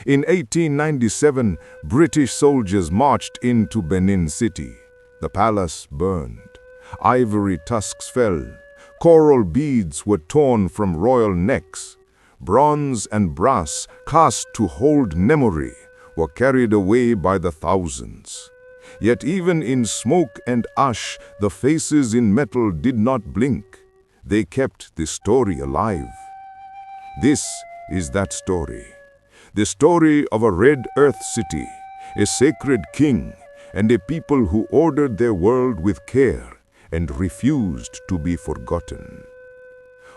In 1897, British soldiers marched into Benin City. The palace burned. Ivory tusks fell. Coral beads were torn from royal necks. Bronze and brass, cast to hold memory, were carried away by the thousands. Yet even in smoke and ash, the faces in metal did not blink. They kept the story alive. This is that story. The story of a red earth city, a sacred king, and a people who ordered their world with care and refused to be forgotten.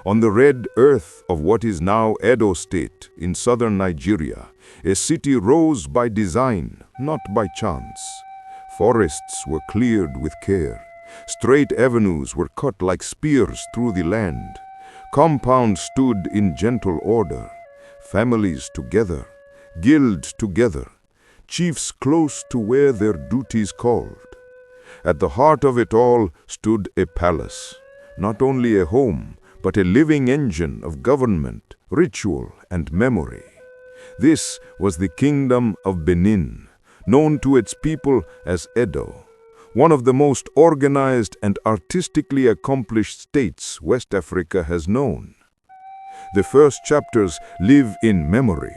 On the red earth of what is now Edo State in southern Nigeria, a city rose by design, not by chance. Forests were cleared with care. Straight avenues were cut like spears through the land. Compounds stood in gentle order. Families together, guilds together, chiefs close to where their duties called. At the heart of it all stood a palace, not only a home, but a living engine of government, ritual, and memory. This was the Kingdom of Benin, known to its people as Edo, one of the most organized and artistically accomplished states West Africa has known. The first chapters live in memory.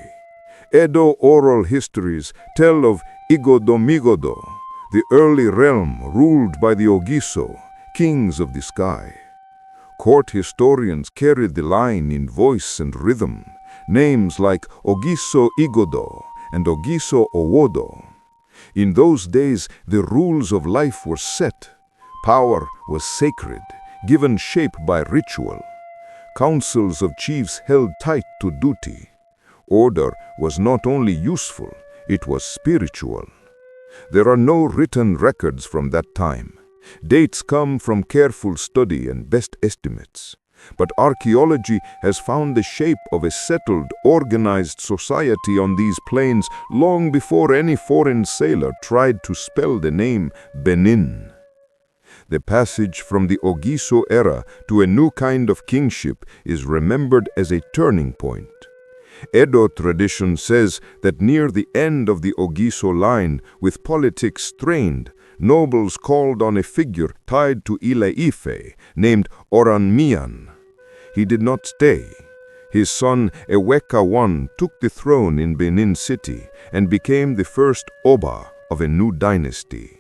Edo oral histories tell of Igodomigodo, the early realm ruled by the Ogiso, kings of the sky. Court historians carried the line in voice and rhythm, names like Ogiso Igodo and Ogiso Owodo. In those days, the rules of life were set. Power was sacred, given shape by ritual. Councils of chiefs held tight to duty. Order was not only useful, it was spiritual. There are no written records from that time. Dates come from careful study and best estimates. But archaeology has found the shape of a settled, organized society on these plains long before any foreign sailor tried to spell the name Benin. The passage from the Ogiso era to a new kind of kingship is remembered as a turning point. Edo tradition says that near the end of the Ogiso line, with politics strained, nobles called on a figure tied to Ile-Ife named Oranmiyan. He did not stay. His son Eweka I took the throne in Benin City and became the first Oba of a new dynasty.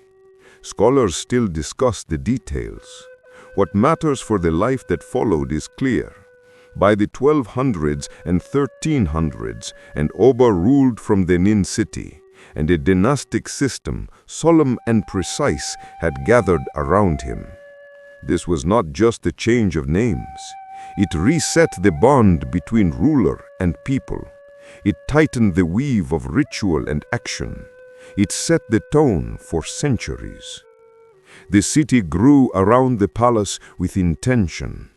Scholars still discuss the details. What matters for the life that followed is clear. By the 1200s and 1300s, an Oba ruled from Benin City, and a dynastic system, solemn and precise, had gathered around him. This was not just a change of names. It reset the bond between ruler and people. It tightened the weave of ritual and action. It set the tone for centuries. The city grew around the palace with intention.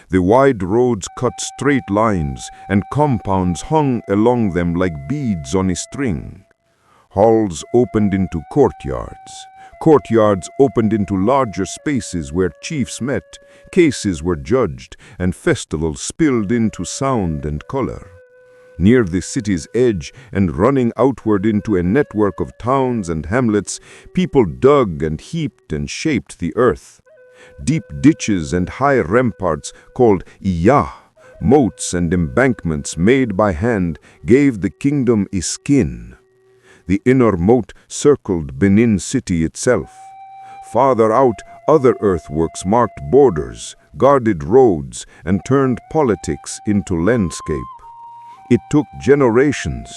The wide roads cut straight lines, and compounds hung along them like beads on a string. Halls opened into courtyards. Courtyards opened into larger spaces where chiefs met, cases were judged, and festivals spilled into sound and color. Near the city's edge and running outward into a network of towns and hamlets, people dug and heaped and shaped the earth. Deep ditches and high ramparts called iya, moats and embankments made by hand, gave the kingdom a skin. The inner moat circled Benin City itself. Farther out, other earthworks marked borders, guarded roads, and turned politics into landscape. It took generations.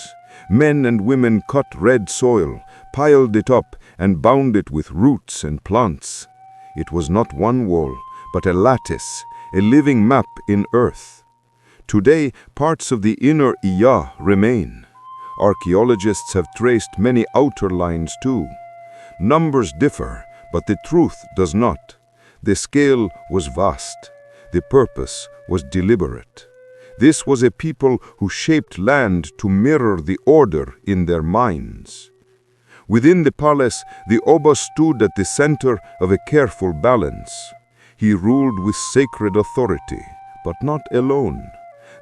Men and women cut red soil, piled it up, and bound it with roots and plants. It was not one wall, but a lattice, a living map in earth. Today, parts of the inner iya remain. Archaeologists have traced many outer lines too. Numbers differ, but the truth does not. The scale was vast. The purpose was deliberate. This was a people who shaped land to mirror the order in their minds. Within the palace, the Oba stood at the center of a careful balance. He ruled with sacred authority, but not alone.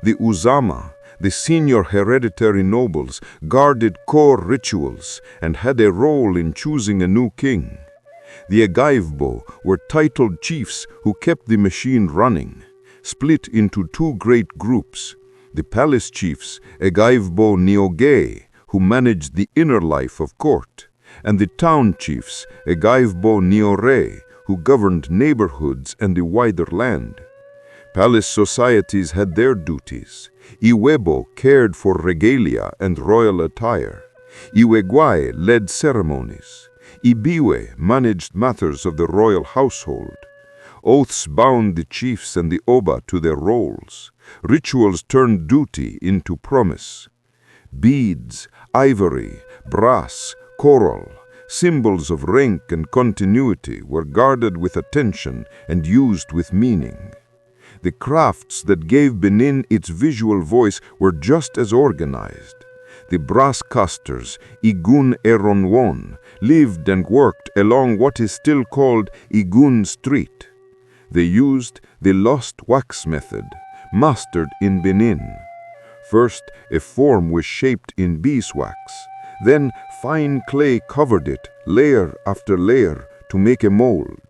The Uzama, The senior hereditary nobles guarded core rituals and had a role in choosing a new king. The Egaivbo were titled chiefs who kept the machine running, split into two great groups: the palace chiefs, Egaivbo Nioge, who managed the inner life of court, and the town chiefs, Egaivbo Niore, who governed neighborhoods and the wider land. Palace societies had their duties. Iwebo cared for regalia and royal attire. Iwegwae led ceremonies. Ibiwe managed matters of the royal household. Oaths bound the chiefs and the Oba to their roles. Rituals turned duty into promise. Beads, ivory, brass, coral, symbols of rank and continuity were guarded with attention and used with meaning. The crafts that gave Benin its visual voice were just as organized. The brass casters, Igun Eronwon, lived and worked along what is still called Igun Street. They used the lost wax method, mastered in Benin. First, a form was shaped in beeswax. Then, fine clay covered it, layer after layer, to make a mold.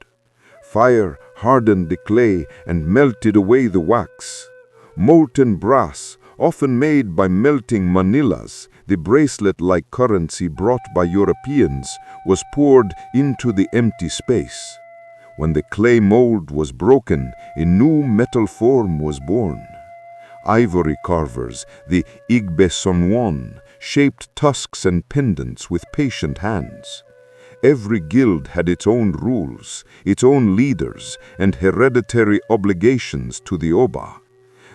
Fire hardened the clay and melted away the wax. Molten brass, often made by melting manillas, the bracelet-like currency brought by Europeans, was poured into the empty space. When the clay mold was broken, a new metal form was born. Ivory carvers, the Igbesonwon, shaped tusks and pendants with patient hands. Every guild had its own rules, its own leaders, and hereditary obligations to the Oba.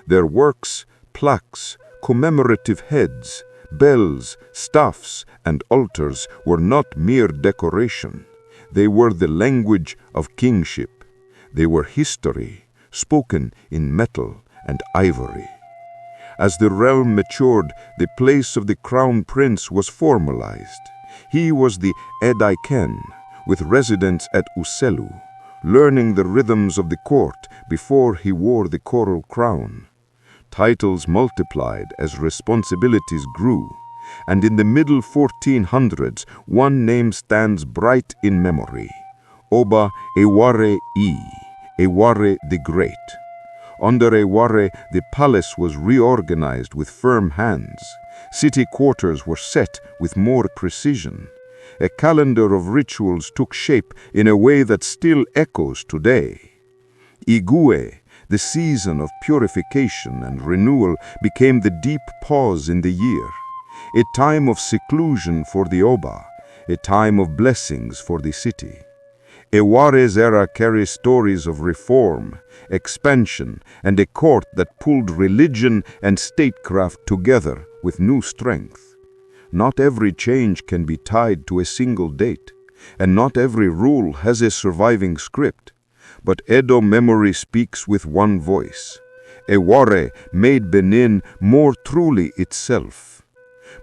Their works, plaques, commemorative heads, bells, staffs, and altars were not mere decoration. They were the language of kingship. They were history, spoken in metal and ivory. As the realm matured, the place of the crown prince was formalized. He was the Edaiken, with residence at Uselu, learning the rhythms of the court before he wore the coral crown. Titles multiplied as responsibilities grew, and in the middle 1400s, one name stands bright in memory: Oba Eware Eware the Great. Under Eware, the palace was reorganized with firm hands. City quarters were set with more precision. A calendar of rituals took shape in a way that still echoes today. Igue, the season of purification and renewal, became the deep pause in the year, a time of seclusion for the Oba, a time of blessings for the city. Eware's era carries stories of reform, expansion, and a court that pulled religion and statecraft together with new strength. Not every change can be tied to a single date, and not every rule has a surviving script. But Edo memory speaks with one voice. Eware made Benin more truly itself.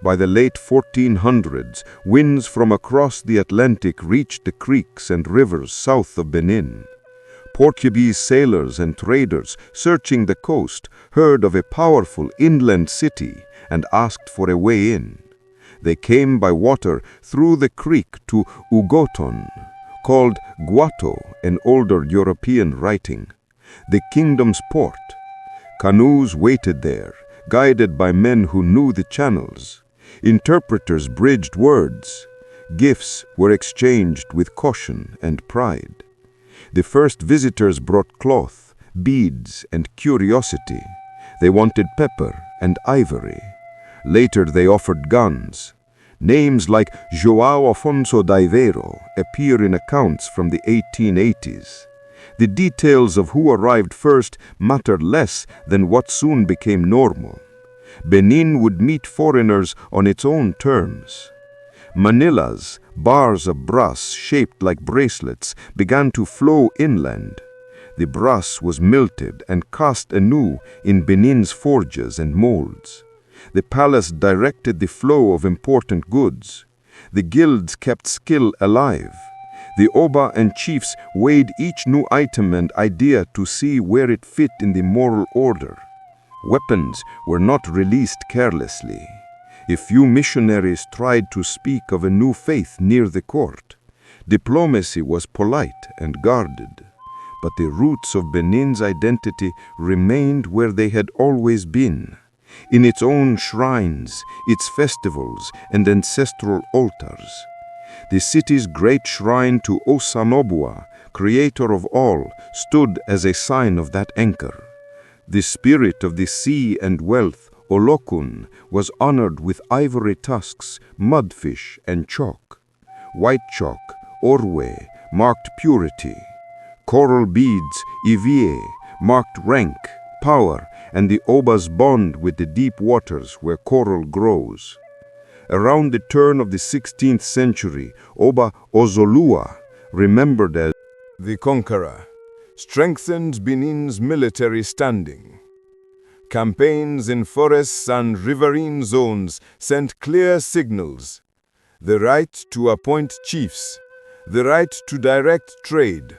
By the late 1400s, winds from across the Atlantic reached the creeks and rivers south of Benin. Portuguese sailors and traders searching the coast heard of a powerful inland city and asked for a way in. They came by water through the creek to Ugoton, called Guato in older European writing, the kingdom's port. Canoes waited there, guided by men who knew the channels. Interpreters bridged words. Gifts were exchanged with caution and pride. The first visitors brought cloth, beads, and curiosity. They wanted pepper and ivory. Later they offered guns. Names like João Afonso Daivero appear in accounts from the 1880s. The details of who arrived first mattered less than what soon became normal. Benin would meet foreigners on its own terms. Manillas, bars of brass shaped like bracelets, began to flow inland. The brass was melted and cast anew in Benin's forges and molds. The palace directed the flow of important goods. The guilds kept skill alive. The Oba and chiefs weighed each new item and idea to see where it fit in the moral order. Weapons were not released carelessly. A few missionaries tried to speak of a new faith near the court. Diplomacy was polite and guarded, but the roots of Benin's identity remained where they had always been, in its own shrines, its festivals, and ancestral altars. The city's great shrine to Osanobua, creator of all, stood as a sign of that anchor. The spirit of the sea and wealth, Olokun, was honored with ivory tusks, mudfish, and chalk. White chalk, Orwe, marked purity. Coral beads, Eware, marked rank, power, and the Oba's bond with the deep waters where coral grows. Around the turn of the 16th century, Oba Eware, remembered as the conqueror, strengthened Benin's military standing. Campaigns in forests and riverine zones sent clear signals: the right to appoint chiefs, the right to direct trade,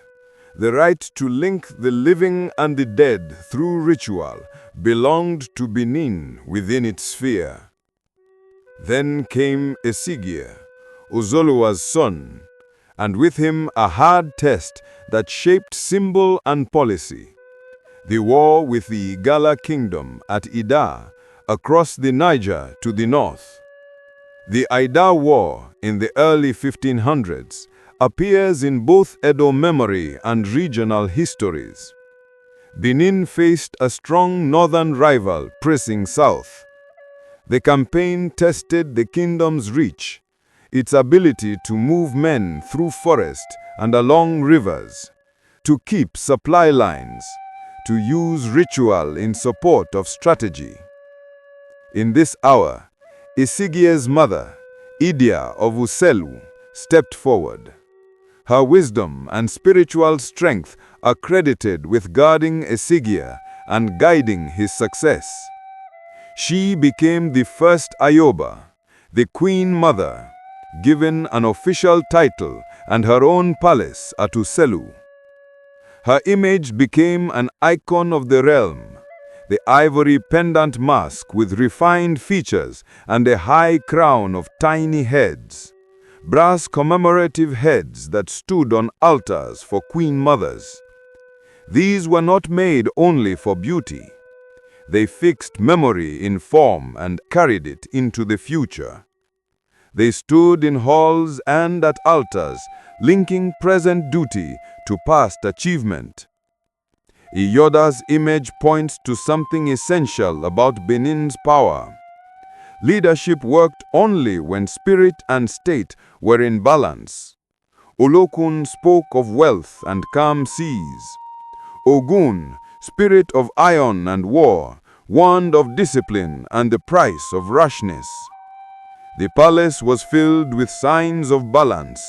the right to link the living and the dead through ritual belonged to Benin within its sphere. Then came Exile, Ozoluwa's son, and with him a hard test that shaped symbol and policy: the war with the Benin Kingdom at Ida, across the Niger to the north. The Ida War in the early 1500s appears in both Edo memory and regional histories. Benin faced a strong northern rival pressing south. The campaign tested the kingdom's reach, its ability to move men through forest and along rivers, to keep supply lines, to use ritual in support of strategy. In this hour, Esigia's mother, Idia of Uselu, stepped forward. Her wisdom and spiritual strength are credited with guarding Esigia and guiding his success. She became the first Ayoba, the Queen Mother, given an official title and her own palace at Uselu. Her image became an icon of the realm, the ivory pendant mask with refined features and a high crown of tiny heads, brass commemorative heads that stood on altars for queen mothers. These were not made only for beauty. They fixed memory in form and carried it into the future. They stood in halls and at altars, linking present duty to past achievement. Iyoda's image points to something essential about Benin's power. Leadership worked only when spirit and state were in balance. Olokun spoke of wealth and calm seas. Ogun, spirit of iron and war, warned of discipline and the price of rashness. The palace was filled with signs of balance: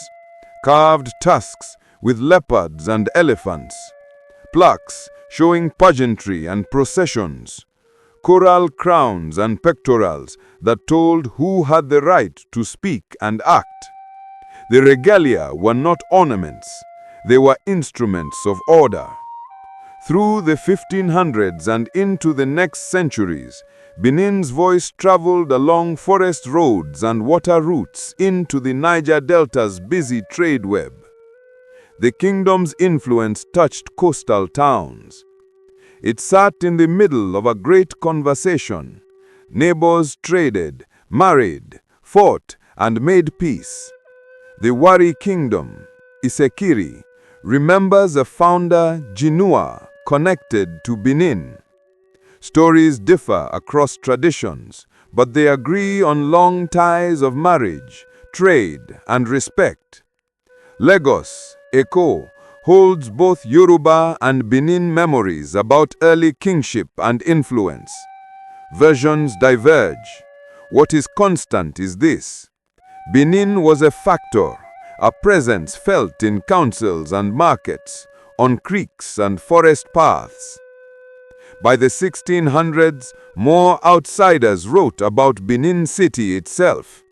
carved tusks with leopards and elephants, plaques showing pageantry and processions, coral crowns and pectorals that told who had the right to speak and act. The regalia were not ornaments, they were instruments of order. Through the 1500s and into the next centuries, Benin's voice traveled along forest roads and water routes into the Niger Delta's busy trade web. The kingdom's influence touched coastal towns. It sat in the middle of a great conversation. Neighbors traded, married, fought, and made peace. The Wari Kingdom, Isekiri, remembers a founder, Jinua, connected to Benin. Stories differ across traditions, but they agree on long ties of marriage, trade, and respect. Lagos, Eko, holds both Yoruba and Benin memories about early kingship and influence. Versions diverge. What is constant is this: Benin was a factor, a presence felt in councils and markets, on creeks and forest paths. By the 1600s, more outsiders wrote about Benin City itself.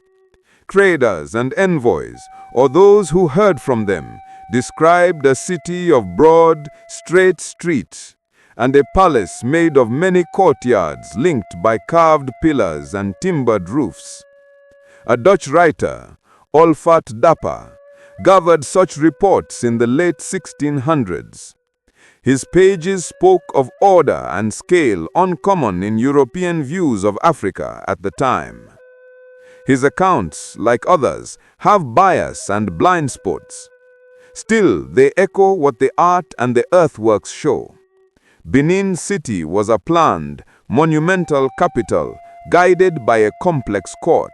Traders and envoys, or those who heard from them, described a city of broad, straight streets, and a palace made of many courtyards linked by carved pillars and timbered roofs. A Dutch writer, Olfert Dapper, gathered such reports in the late 1600s. His pages spoke of order and scale uncommon in European views of Africa at the time. His accounts, like others, have bias and blind spots. Still, they echo what the art and the earthworks show. Benin City was a planned, monumental capital guided by a complex court.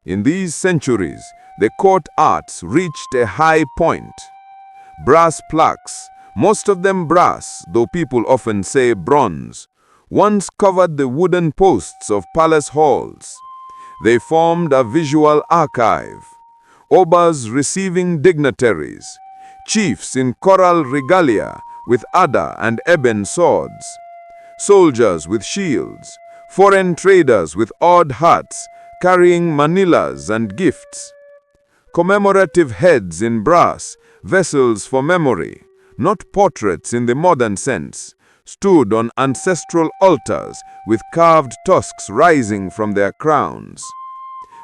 In these centuries, the court arts reached a high point. Brass plaques, most of them brass, though people often say bronze, once covered the wooden posts of palace halls. They formed a visual archive. Obas receiving dignitaries, chiefs in coral regalia with adder and ebon swords, soldiers with shields, foreign traders with odd hats carrying manillas and gifts, commemorative heads in brass, vessels for memory, not portraits in the modern sense, stood on ancestral altars with carved tusks rising from their crowns.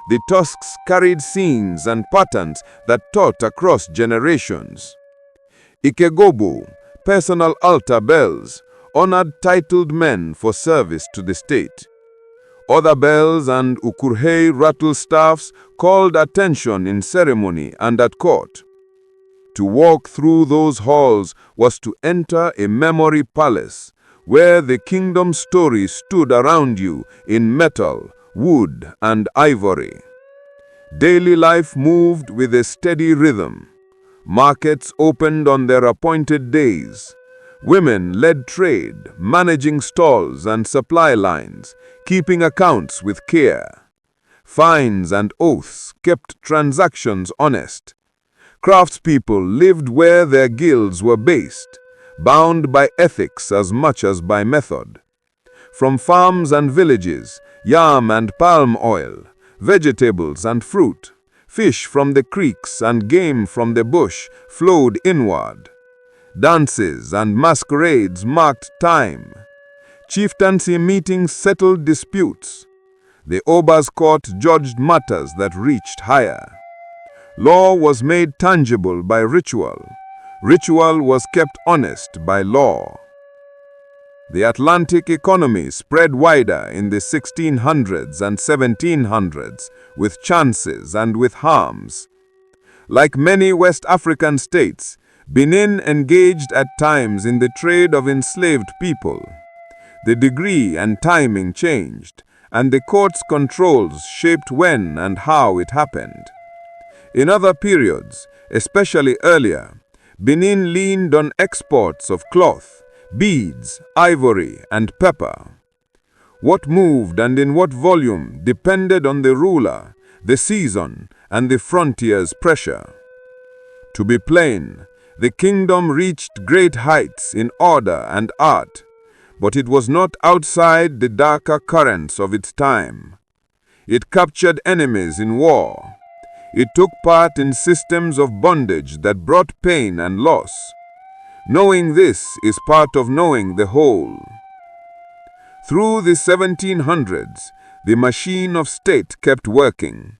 The tusks carried scenes and patterns that taught across generations. Ikegobu, personal altar bells, honored titled men for service to the state. Other bells and ukurhei rattle staffs called attention in ceremony and at court. To walk through those halls was to enter a memory palace, where the kingdom story stood around you in metal, wood, and ivory. Daily life moved with a steady rhythm. Markets opened on their appointed days. Women led trade, managing stalls and supply lines, keeping accounts with care. Fines and oaths kept transactions honest. Craftspeople lived where their guilds were based, bound by ethics as much as by method. From farms and villages, yam and palm oil, vegetables and fruit, fish from the creeks and game from the bush flowed inward. Dances and masquerades marked time. Chieftaincy meetings settled disputes. The Oba's court judged matters that reached higher. Law was made tangible by ritual. Ritual was kept honest by law. The Atlantic economy spread wider in the 1600s and 1700s with chances and with harms. Like many West African states, Benin engaged at times in the trade of enslaved people. The degree and timing changed, and the court's controls shaped when and how it happened. In other periods, especially earlier, Benin leaned on exports of cloth, beads, ivory, and pepper. What moved and in what volume depended on the ruler, the season, and the frontier's pressure. To be plain, the kingdom reached great heights in order and art, but it was not outside the darker currents of its time. It captured enemies in war. It took part in systems of bondage that brought pain and loss. Knowing this is part of knowing the whole. Through the 1700s, the machine of state kept working.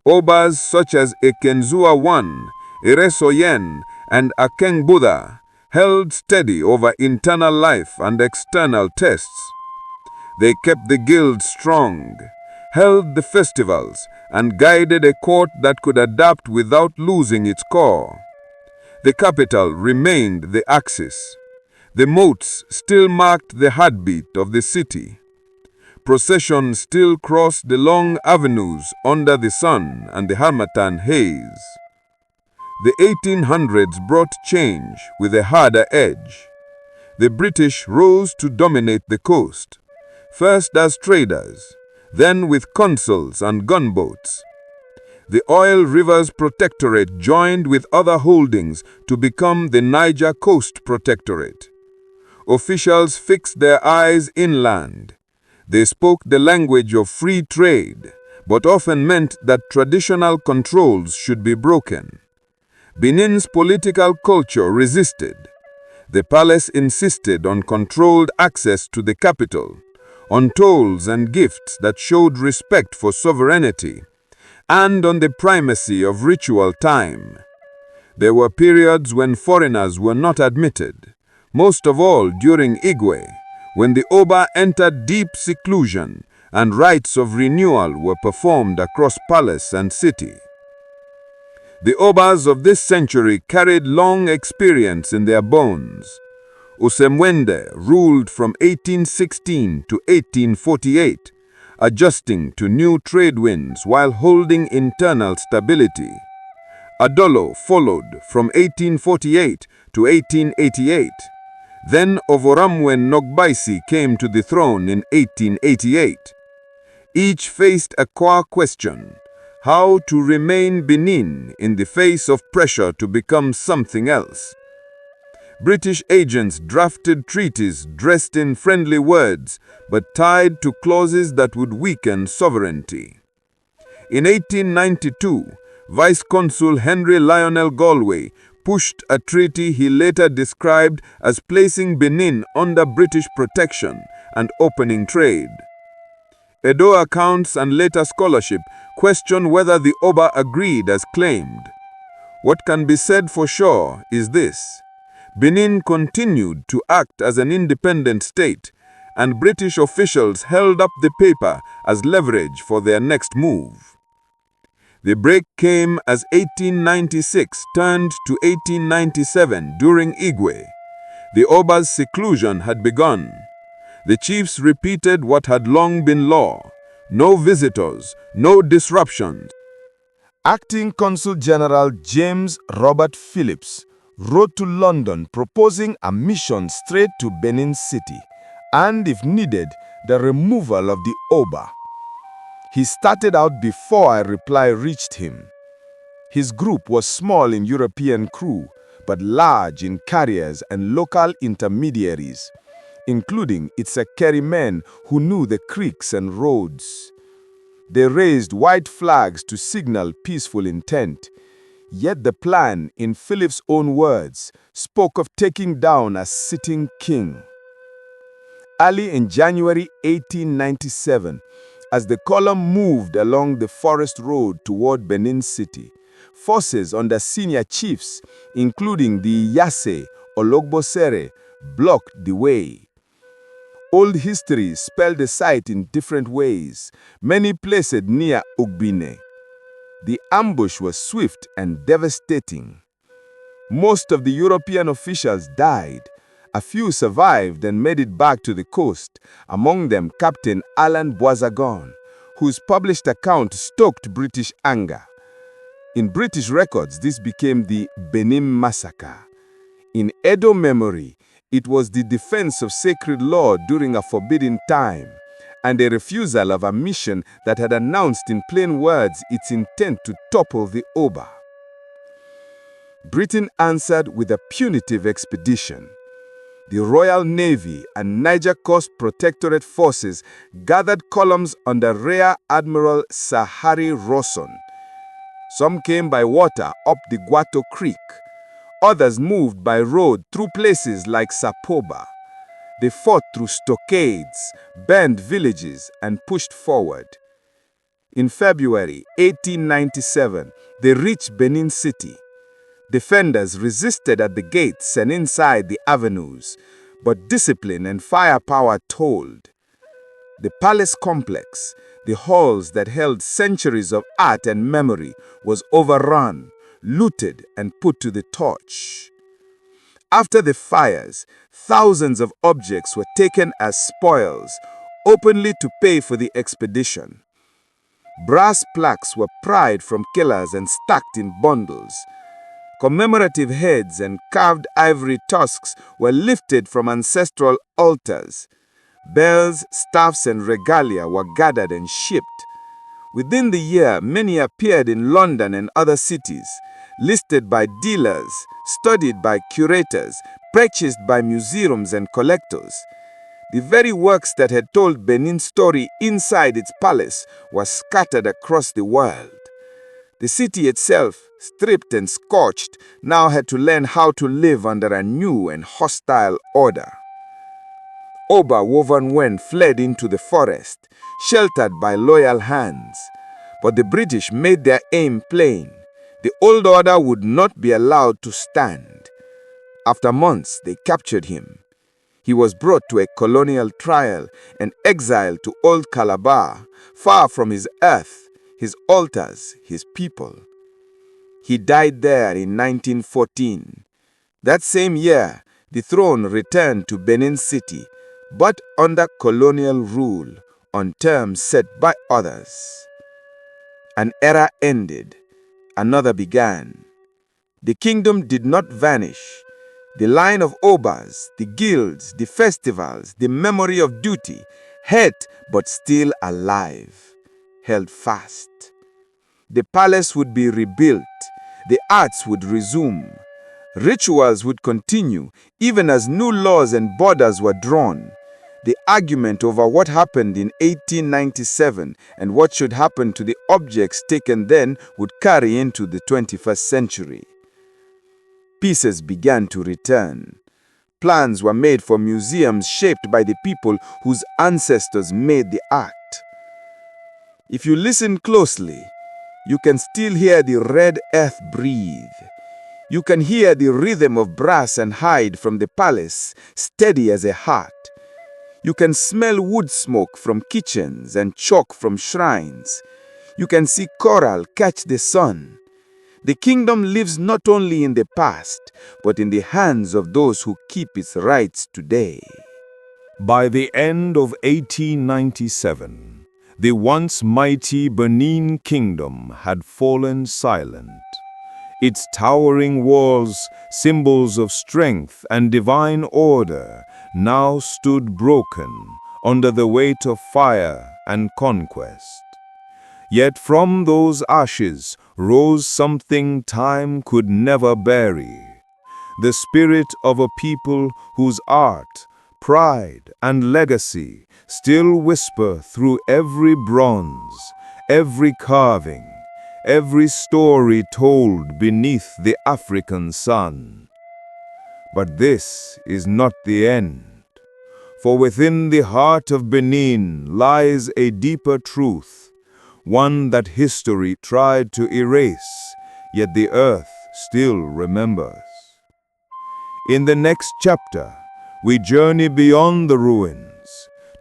Obas such as Ekenzua I, Eresoyen, and Akeng Buddha held steady over internal life and external tests. They kept the guild strong, held the festivals, and guided a court that could adapt without losing its core. The capital remained the axis. The moats still marked the heartbeat of the city. Processions still crossed the long avenues under the sun and the harmattan haze. The 1800s brought change with a harder edge. The British rose to dominate the coast, first as traders, then with consuls and gunboats. The Oil Rivers Protectorate joined with other holdings to become the Niger Coast Protectorate. Officials fixed their eyes inland. They spoke the language of free trade, but often meant that traditional controls should be broken. Benin's political culture resisted. The palace insisted on controlled access to the capital, on tolls and gifts that showed respect for sovereignty, and on the primacy of ritual time. There were periods when foreigners were not admitted, most of all during Igwe, when the Oba entered deep seclusion and rites of renewal were performed across palace and city. The Obas of this century carried long experience in their bones. Usemwende ruled from 1816 to 1848, adjusting to new trade winds while holding internal stability. Adolo followed from 1848 to 1888. Then Ovoramwen Nogbaisi came to the throne in 1888. Each faced a core question: how to remain Benin in the face of pressure to become something else. British agents drafted treaties dressed in friendly words, but tied to clauses that would weaken sovereignty. In 1892, Vice-Consul Henry Lionel Galway pushed a treaty he later described as placing Benin under British protection and opening trade. Edo accounts and later scholarship question whether the Oba agreed as claimed. What can be said for sure is this: Benin continued to act as an independent state, and British officials held up the paper as leverage for their next move. The break came as 1896 turned to 1897 during Igwe. The Oba's seclusion had begun. The chiefs repeated what had long been law: no visitors, no disruptions. Acting Consul General James Robert Phillips wrote to London proposing a mission straight to Benin City and, if needed, the removal of the Oba. He started out before a reply reached him. His group was small in European crew, but large in carriers and local intermediaries, including its Sekeri men who knew the creeks and roads. They raised white flags to signal peaceful intent, yet the plan, in Philip's own words, spoke of taking down a sitting king. Early in January 1897, as the column moved along the forest road toward Benin City, forces under senior chiefs, including the Yase Ologbosere, blocked the way. Old history spelled the site in different ways, many placed near Ugbine. The ambush was swift and devastating. Most of the European officials died. A few survived and made it back to the coast, among them Captain Alan Boisagon, whose published account stoked British anger. In British records, this became the Benin Massacre. In Edo memory, it was the defense of sacred law during a forbidden time, and a refusal of a mission that had announced in plain words its intent to topple the Oba. Britain answered with a punitive expedition. The Royal Navy and Niger Coast Protectorate forces gathered columns under Rear Admiral Sir Harry Rawson. Some came by water up the Guato Creek. Others moved by road through places like Sapoba. They fought through stockades, burned villages, and pushed forward. In February 1897, they reached Benin City. Defenders resisted at the gates and inside the avenues, but discipline and firepower told. The palace complex, the halls that held centuries of art and memory, was overrun, looted, and put to the torch. After the fires, thousands of objects were taken as spoils, openly to pay for the expedition. Brass plaques were pried from killers and stacked in bundles. Commemorative heads and carved ivory tusks were lifted from ancestral altars. Bells, staffs, and regalia were gathered and shipped. Within the year, many appeared in London and other cities, listed by dealers, studied by curators, purchased by museums and collectors. The very works that had told Benin's story inside its palace were scattered across the world. The city itself, stripped and scorched, now had to learn how to live under a new and hostile order. Oba Eware fled into the forest, sheltered by loyal hands. But the British made their aim plain. The old order would not be allowed to stand. After months, they captured him. He was brought to a colonial trial and exiled to Old Calabar, far from his earth, his altars, his people. He died there in 1914. That same year, the throne returned to Benin City, but under colonial rule on terms set by others. An era ended, another began. The kingdom did not vanish. The line of Obas, the guilds, the festivals, the memory of duty, hurt but still alive, held fast. The palace would be rebuilt, the arts would resume, rituals would continue even as new laws and borders were drawn. The argument over what happened in 1897 and what should happen to the objects taken then would carry into the 21st century. Pieces began to return. Plans were made for museums shaped by the people whose ancestors made the act. If you listen closely, you can still hear the red earth breathe. You can hear the rhythm of brass and hide from the palace, steady as a heart. You can smell wood smoke from kitchens and chalk from shrines. You can see coral catch the sun. The kingdom lives not only in the past, but in the hands of those who keep its rights today. By the end of 1897, the once mighty Benin Kingdom had fallen silent. Its towering walls, symbols of strength and divine order, now stood broken under the weight of fire and conquest. Yet from those ashes rose something time could never bury, the spirit of a people whose art, pride, and legacy still whisper through every bronze, every carving, every story told beneath the African sun. But this is not the end, for within the heart of Benin lies a deeper truth, one that history tried to erase, yet the earth still remembers. In the next chapter, we journey beyond the ruins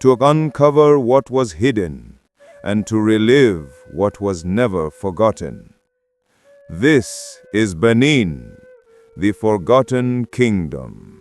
to uncover what was hidden and to relive what was never forgotten. This is Benin, the Forgotten Kingdom.